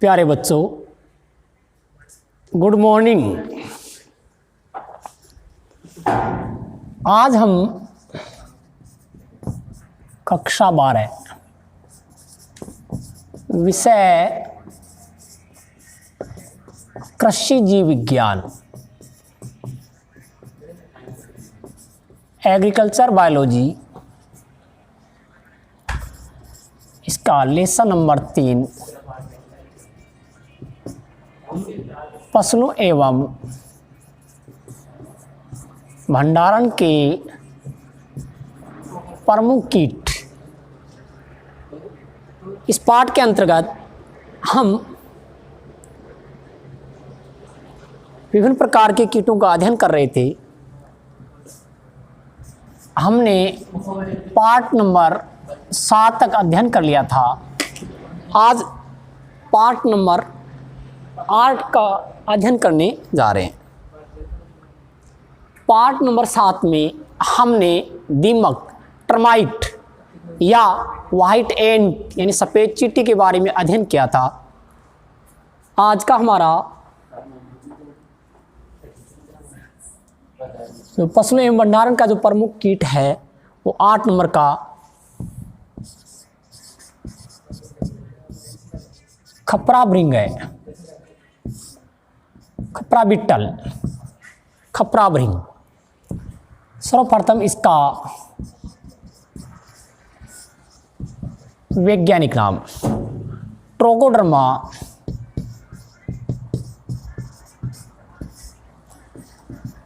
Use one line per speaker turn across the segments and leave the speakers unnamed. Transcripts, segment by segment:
प्यारे बच्चों, good morning. आज हम कक्षा 12 विषय कृषि जीव विज्ञान एग्रीकल्चर बायोलॉजी इसका लेसन नंबर 3 फसलों एवं भंडारण के प्रमुख कीट। इस पाठ के अंतर्गत हम विभिन्न प्रकार के कीटों का अध्ययन कर रहे थे। हमने पाठ नंबर 7 तक अध्ययन कर लिया था। आज पाठ नंबर 8 का अध्ययन करने जा रहे हैं। पाठ नंबर 7 में हमने दीमक, टर्माइट या वाइट एंट यानी सफ़ेद चींटी के बारे में अध्ययन किया था। आज का हमारा जो फसलों एवं भंडारण का जो प्रमुख कीट है वो 8 नंबर का खपरा भृंग है। खपरा बिट्टल, खपरा भृंग। सर्वप्रथम इसका वैज्ञानिक नाम ट्रोकोडर्मा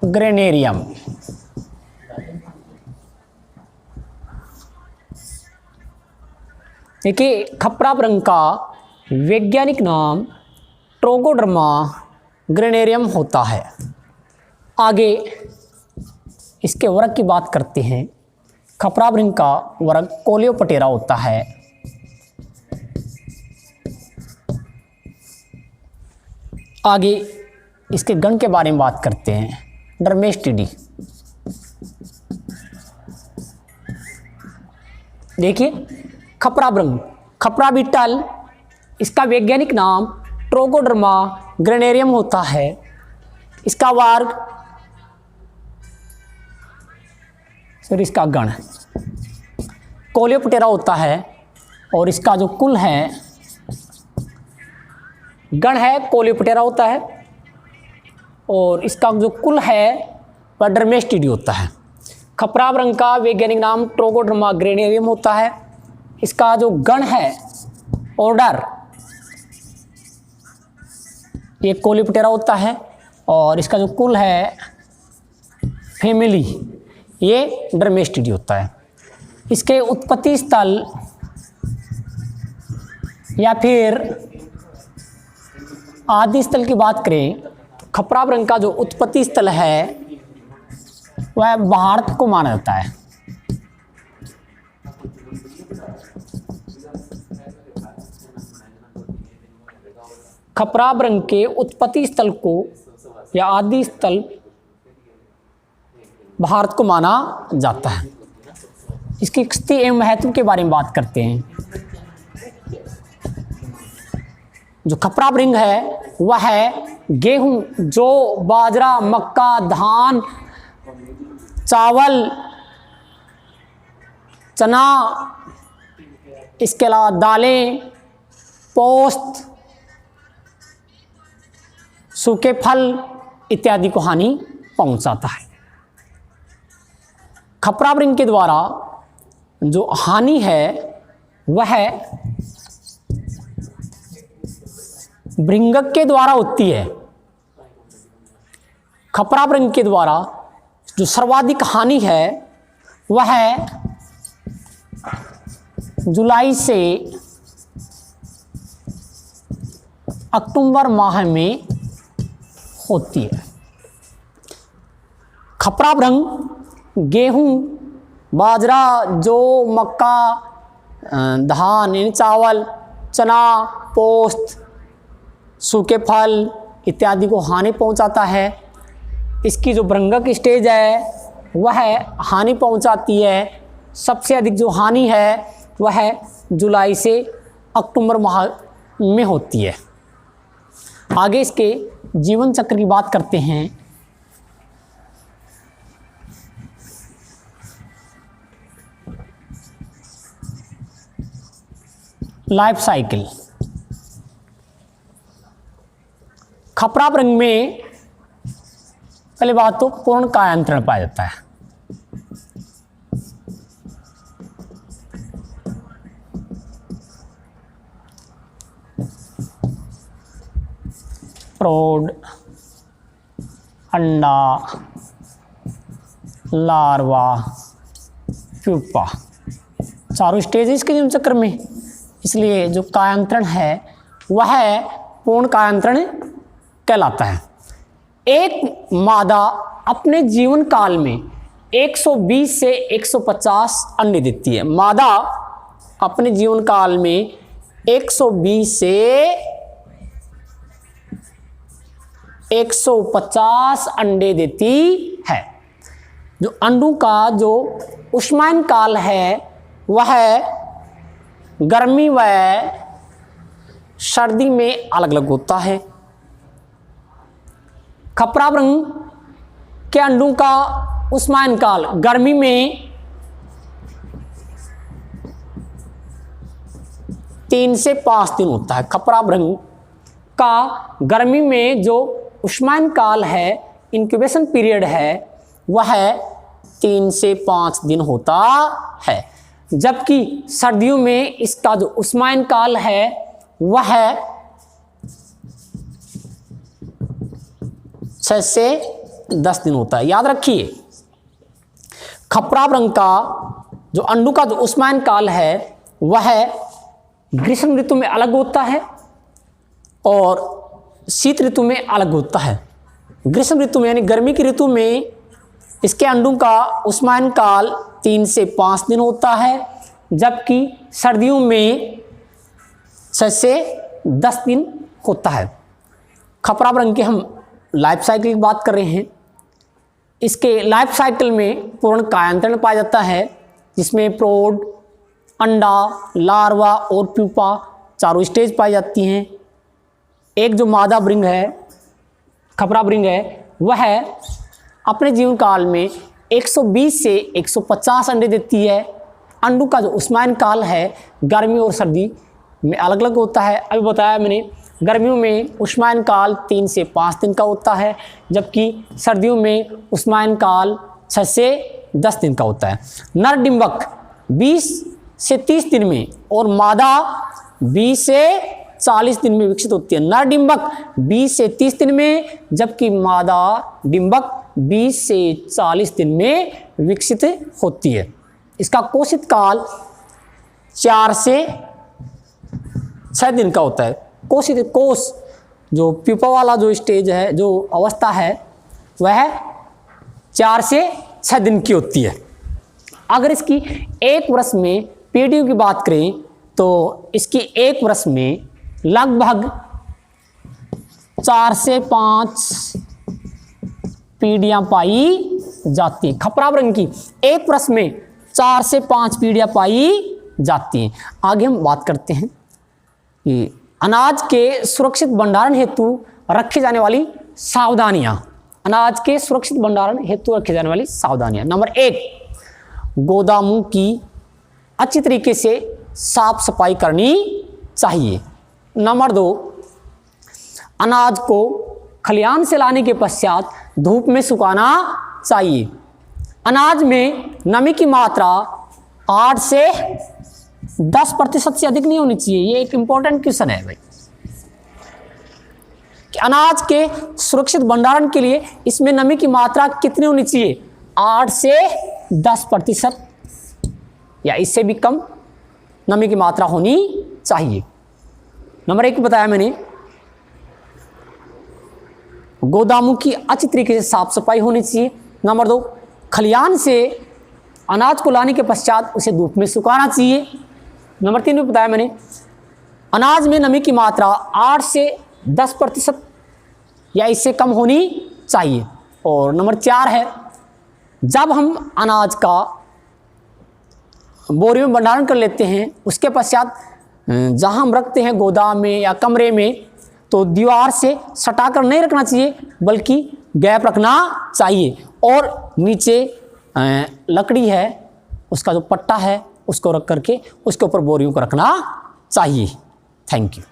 ग्रेनेरियम। देखिए, खपरा भृंग का वैज्ञानिक नाम ट्रोकोडर्मा ग्रेनेरियम होता है। आगे इसके वर्ग की बात करते हैं। खपरा भृंग का वर्ग कोलियोप्टेरा होता है। आगे इसके गण के बारे में बात करते हैं। डर्मेस्टिडी। देखिए, खपरा भृंग, खपरा बिट्टल, इसका वैज्ञानिक नाम ट्रोकोडर्मा ग्रेनेरियम होता है। इसका वर्ग इसका गण कोलियोप्टेरा होता है और इसका जो कुल है गण है कोलियोप्टेरा होता है और इसका जो कुल है वह डर्मेस्टिडी होता है। खपरा भृंग का वैज्ञानिक नाम ट्रोकोडर्मा ग्रेनेरियम होता है। इसका जो गण है ऑर्डर ये कोलियोप्टेरा होता है और इसका जो कुल है फैमिली ये डर्मेस्टिडी होता है। इसके उत्पत्ति स्थल या फिर आदि स्थल की बात करें तो खपरा भृंग का जो उत्पत्ति स्थल है वह भारत को माना जाता है। खपरा भृंग के उत्पत्ति स्थल को या आदि स्थल भारत को माना जाता है। इसकी स्थिति एवं महत्व के बारे में बात करते हैं। जो खपरा भृंग है वह है गेहूं, जौ, बाजरा, मक्का, धान, चावल, चना, इसके अलावा दालें, पोस्त, सूखे फल इत्यादि को हानि पहुंचाता है। खपरा भृंग के द्वारा जो हानि है वह भृंगक के द्वारा होती है। खपरा भृंग के द्वारा जो सर्वाधिक हानि है वह जुलाई से अक्टूबर माह में होती है। खपरा भृंग गेहूं, बाजरा, जौ, मक्का, धान यानी चावल, चना, पोस्त, सूखे फल इत्यादि को हानि पहुंचाता है। इसकी जो भृंगक स्टेज है वह हानि पहुंचाती है। सबसे अधिक जो हानि है वह जुलाई से अक्टूबर माह में होती है। आगे इसके जीवन चक्र की बात करते हैं। Life cycle. खपरा रंग में पहले बात तो पूर्ण कायांतरण पाया जाता है। प्रौढ़, अंडा, लार्वा, प्यूपा, चारों स्टेजेस के जीवन चक्र में, इसलिए जो कायांतरण है वह पूर्ण कायांतरण कहलाता है। एक मादा अपने जीवन काल में 120 से 150 अंडे देती है। मादा अपने जीवन काल में 120 से 150 अंडे देती है। जो अंडों का जो ऊष्मायन काल है वह गर्मी व सर्दी में अलग अलग होता है। खपरा रंग के अंडों का ऊष्मायन काल गर्मी में 3 से 5 दिन होता है। खपरा रंग का गर्मी में जो ऊष्मायन काल है, इंक्यूबेशन पीरियड है, वह 3 से 5 दिन होता है। जबकि सर्दियों में इसका जो ऊष्मायन काल है वह 6 से 10 दिन होता है। याद रखिए, खपरा रंग का जो अंडों का जो ऊष्मायन काल है वह ग्रीष्म ऋतु में अलग होता है और शीत ऋतु में अलग होता है। ग्रीष्म ऋतु में यानी गर्मी की ऋतु में इसके अंडों का ऊष्मायन काल 3 से 5 दिन होता है, जबकि सर्दियों में 6 से 10 दिन होता है। खपरा रंग के हम लाइफ साइकिल की बात कर रहे हैं। इसके लाइफ साइकिल में पूर्ण कायांतरण पाया जाता है, जिसमें प्रौढ़, अंडा, लार्वा और प्यूपा चारों स्टेज पाई जाती हैं। एक जो मादा भृंग है, खपरा भृंग है, वह अपने जीवन काल में 120 से 150 अंडे देती है। अंडों का जो ऊष्मायन काल है गर्मी और सर्दी में अलग अलग होता है। अभी बताया मैंने, गर्मियों में ऊष्मायन काल 3 से 5 दिन का होता है, जबकि सर्दियों में ऊष्मायन काल 6 से 10 दिन का होता है। नर डिंबक 20 से 30 दिन में और मादा 20 से 40 दिन में विकसित होती है। नर डिंबक 20 से 30 दिन में, जबकि मादा डिंबक 20 से 40 दिन में विकसित होती है। इसका कोशित काल 4 से 6 दिन का होता है। कोशित कोश जो प्यूपा वाला जो स्टेज है, जो अवस्था है, वह 4 से 6 दिन की होती है। अगर इसकी एक वर्ष में पीढ़ियों की बात करें तो इसकी एक वर्ष में लगभग 4 से 5 पीढ़ियां पाई जाती हैं। खपरा रंग की एक वर्ष में 4 से 5 पीढ़ियां पाई जाती हैं। आगे हम बात करते हैं कि अनाज के सुरक्षित भंडारण हेतु रखी जाने वाली सावधानियां। अनाज के सुरक्षित भंडारण हेतु रखी जाने वाली सावधानियां। नंबर 1, गोदामों की अच्छी तरीके से साफ सफाई करनी चाहिए। नंबर 2, अनाज को खलिहान से लाने के पश्चात धूप में सुखाना चाहिए। अनाज में नमी की मात्रा 8 से 10% से अधिक नहीं होनी चाहिए। ये एक इंपॉर्टेंट क्वेश्चन है भाई, कि अनाज के सुरक्षित भंडारण के लिए इसमें नमी की मात्रा कितनी होनी चाहिए? 8 से 10% या इससे भी कम नमी की मात्रा होनी चाहिए। नंबर 1 बताया मैंने, गोदामों की अच्छी तरीके से साफ सफाई होनी चाहिए। नंबर 2, खलिहान से अनाज को लाने के पश्चात उसे धूप में सुखाना चाहिए। नंबर 3 में बताया मैंने, अनाज में नमी की मात्रा 8 से 10% या इससे कम होनी चाहिए। और नंबर 4 है, जब हम अनाज का बोरी में भंडारण कर लेते हैं, उसके पश्चात जहां हम रखते हैं गोदाम में या कमरे में, तो दीवार से सटा कर नहीं रखना चाहिए, बल्कि गैप रखना चाहिए। और नीचे लकड़ी है, उसका जो पट्टा है उसको रख करके उसके ऊपर बोरियों को रखना चाहिए। Thank you.